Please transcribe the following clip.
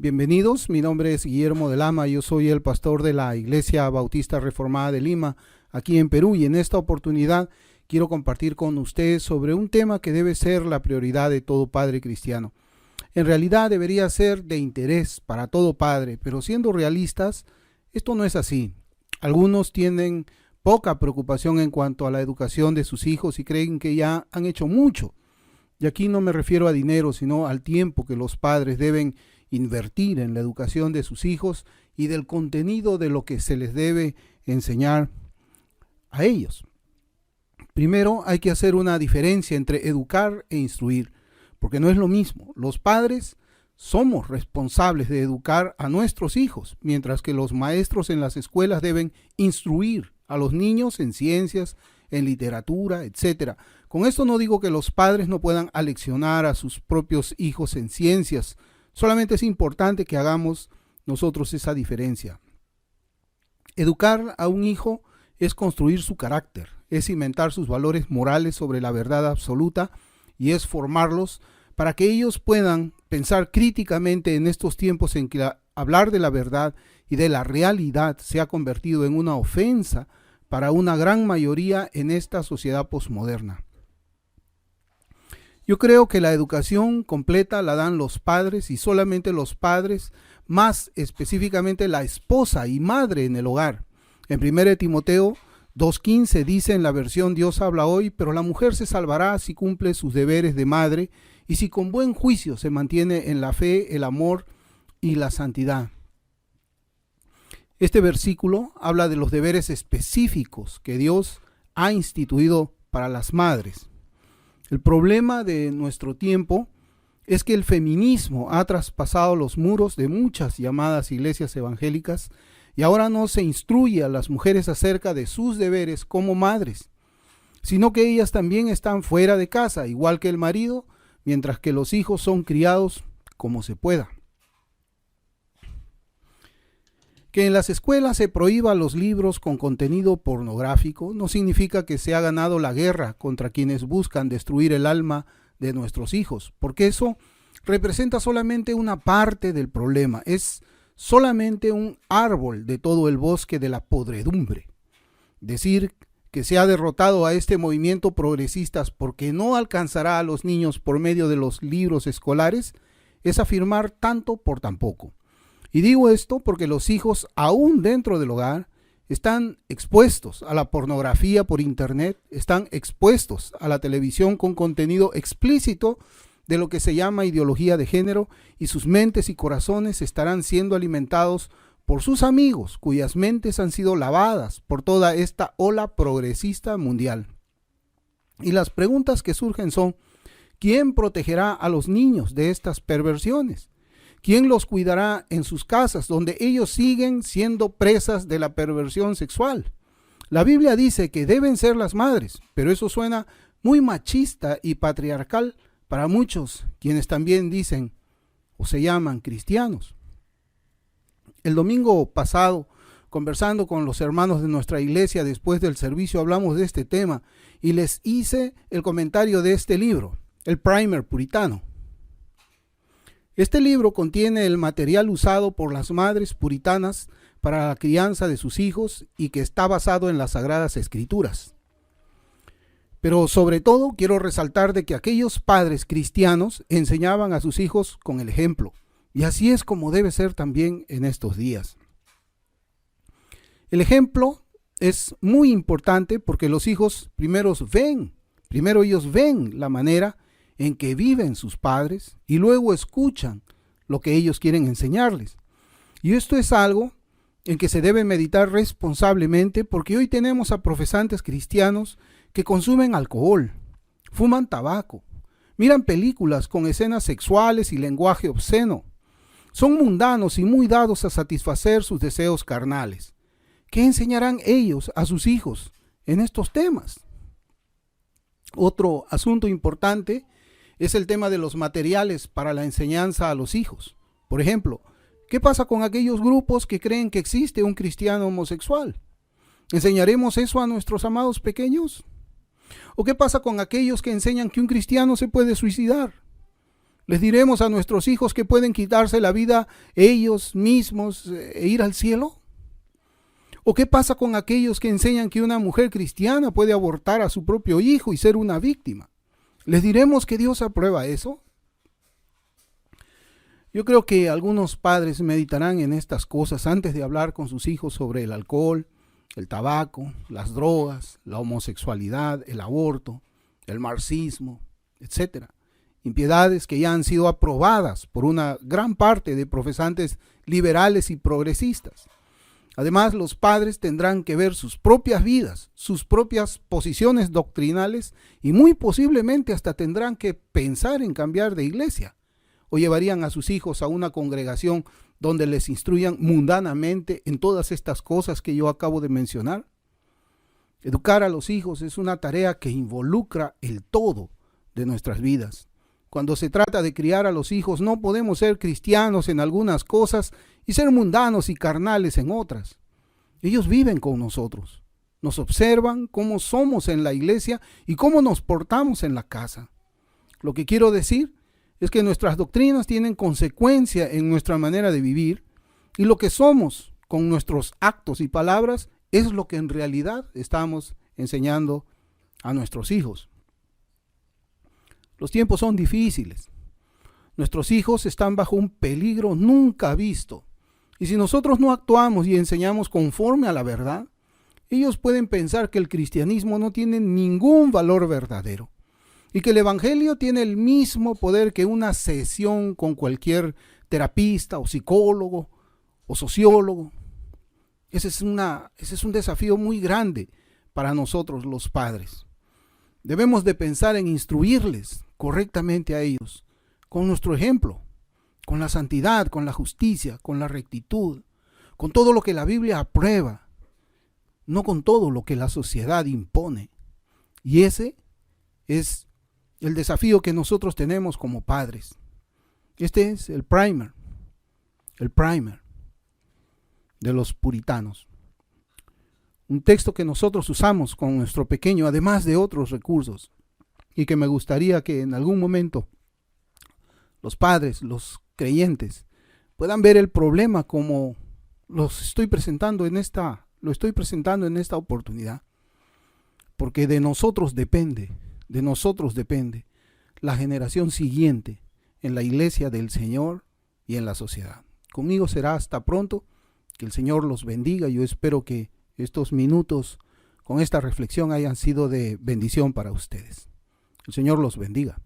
Bienvenidos, mi nombre es Guillermo de Lama, yo soy el pastor de la Iglesia Bautista Reformada de Lima, aquí en Perú, y en esta oportunidad quiero compartir con ustedes sobre un tema que debe ser la prioridad de todo padre cristiano. En realidad debería ser de interés para todo padre, pero siendo realistas, esto no es así. Algunos tienen poca preocupación en cuanto a la educación de sus hijos y creen que ya han hecho mucho. Y aquí no me refiero a dinero, sino al tiempo que los padres deben invertir en la educación de sus hijos y del contenido de lo que se les debe enseñar a ellos. Primero hay que hacer una diferencia entre educar e instruir, porque no es lo mismo. Los padres somos responsables de educar a nuestros hijos, mientras que los maestros en las escuelas deben instruir a los niños en ciencias, en literatura, etc. Con esto no digo que los padres no puedan aleccionar a sus propios hijos en ciencias. Solamente es importante que hagamos nosotros esa diferencia. Educar a un hijo es construir su carácter, es cimentar sus valores morales sobre la verdad absoluta y es formarlos para que ellos puedan pensar críticamente en estos tiempos en que hablar de la verdad y de la realidad se ha convertido en una ofensa para una gran mayoría en esta sociedad posmoderna. Yo creo que la educación completa la dan los padres y solamente los padres, más específicamente la esposa y madre en el hogar. En 1 Timoteo 2:15 dice en la versión Dios habla hoy, pero la mujer se salvará si cumple sus deberes de madre y si con buen juicio se mantiene en la fe, el amor y la santidad. Este versículo habla de los deberes específicos que Dios ha instituido para las madres. El problema de nuestro tiempo es que el feminismo ha traspasado los muros de muchas llamadas iglesias evangélicas y ahora no se instruye a las mujeres acerca de sus deberes como madres, sino que ellas también están fuera de casa, igual que el marido, mientras que los hijos son criados como se pueda. Que en las escuelas se prohíban los libros con contenido pornográfico no significa que se ha ganado la guerra contra quienes buscan destruir el alma de nuestros hijos, porque eso representa solamente una parte del problema, es solamente un árbol de todo el bosque de la podredumbre. Decir que se ha derrotado a este movimiento progresista porque no alcanzará a los niños por medio de los libros escolares es afirmar tanto por tan poco. Y digo esto porque los hijos, aún dentro del hogar, están expuestos a la pornografía por internet, están expuestos a la televisión con contenido explícito de lo que se llama ideología de género, y sus mentes y corazones estarán siendo alimentados por sus amigos, cuyas mentes han sido lavadas por toda esta ola progresista mundial. Y las preguntas que surgen son: ¿quién protegerá a los niños de estas perversiones? ¿Quién los cuidará en sus casas, donde ellos siguen siendo presas de la perversión sexual? La Biblia dice que deben ser las madres, pero eso suena muy machista y patriarcal para muchos, quienes también dicen o se llaman cristianos. El domingo pasado, conversando con los hermanos de nuestra iglesia después del servicio, hablamos de este tema y les hice el comentario de este libro, el Primer Puritano. Este libro contiene el material usado por las madres puritanas para la crianza de sus hijos y que está basado en las Sagradas Escrituras. Pero sobre todo quiero resaltar de que aquellos padres cristianos enseñaban a sus hijos con el ejemplo, y así es como debe ser también en estos días. El ejemplo es muy importante porque los hijos primero ellos ven la manera en que viven sus padres y luego escuchan lo que ellos quieren enseñarles. Y esto es algo en que se debe meditar responsablemente, porque hoy tenemos a profesantes cristianos que consumen alcohol, fuman tabaco, miran películas con escenas sexuales y lenguaje obsceno. Son mundanos y muy dados a satisfacer sus deseos carnales. ¿Qué enseñarán ellos a sus hijos en estos temas? Otro asunto importante es el tema de los materiales para la enseñanza a los hijos. Por ejemplo, ¿qué pasa con aquellos grupos que creen que existe un cristiano homosexual? ¿Enseñaremos eso a nuestros amados pequeños? ¿O qué pasa con aquellos que enseñan que un cristiano se puede suicidar? ¿Les diremos a nuestros hijos que pueden quitarse la vida ellos mismos e ir al cielo? ¿O qué pasa con aquellos que enseñan que una mujer cristiana puede abortar a su propio hijo y ser una víctima? ¿Les diremos que Dios aprueba eso? Yo creo que algunos padres meditarán en estas cosas antes de hablar con sus hijos sobre el alcohol, el tabaco, las drogas, la homosexualidad, el aborto, el marxismo, etcétera. Impiedades que ya han sido aprobadas por una gran parte de profesantes liberales y progresistas. Además, los padres tendrán que ver sus propias vidas, sus propias posiciones doctrinales y muy posiblemente hasta tendrán que pensar en cambiar de iglesia o llevarían a sus hijos a una congregación donde les instruyan mundanamente en todas estas cosas que yo acabo de mencionar. Educar a los hijos es una tarea que involucra el todo de nuestras vidas. Cuando se trata de criar a los hijos, no podemos ser cristianos en algunas cosas y ser mundanos y carnales en otras. Ellos viven con nosotros, nos observan cómo somos en la iglesia y cómo nos portamos en la casa. Lo que quiero decir es que nuestras doctrinas tienen consecuencia en nuestra manera de vivir y lo que somos con nuestros actos y palabras es lo que en realidad estamos enseñando a nuestros hijos. Los tiempos son difíciles. Nuestros hijos están bajo un peligro nunca visto. Y si nosotros no actuamos y enseñamos conforme a la verdad, ellos pueden pensar que el cristianismo no tiene ningún valor verdadero y que el evangelio tiene el mismo poder que una sesión con cualquier terapista o psicólogo o sociólogo. Ese es un desafío muy grande para nosotros los padres. Debemos de pensar en instruirles correctamente a ellos, con nuestro ejemplo, con la santidad, con la justicia, con la rectitud, con todo lo que la Biblia aprueba, no con todo lo que la sociedad impone. Y ese es el desafío que nosotros tenemos como padres. Este es el primer de los puritanos. Un texto que nosotros usamos con nuestro pequeño, además de otros recursos, y que me gustaría que en algún momento los padres, los creyentes, puedan ver el problema como lo estoy presentando en esta oportunidad. Porque de nosotros depende la generación siguiente en la iglesia del Señor y en la sociedad. Conmigo será hasta pronto. Que el Señor los bendiga. Yo espero que estos minutos con esta reflexión hayan sido de bendición para ustedes. El Señor los bendiga.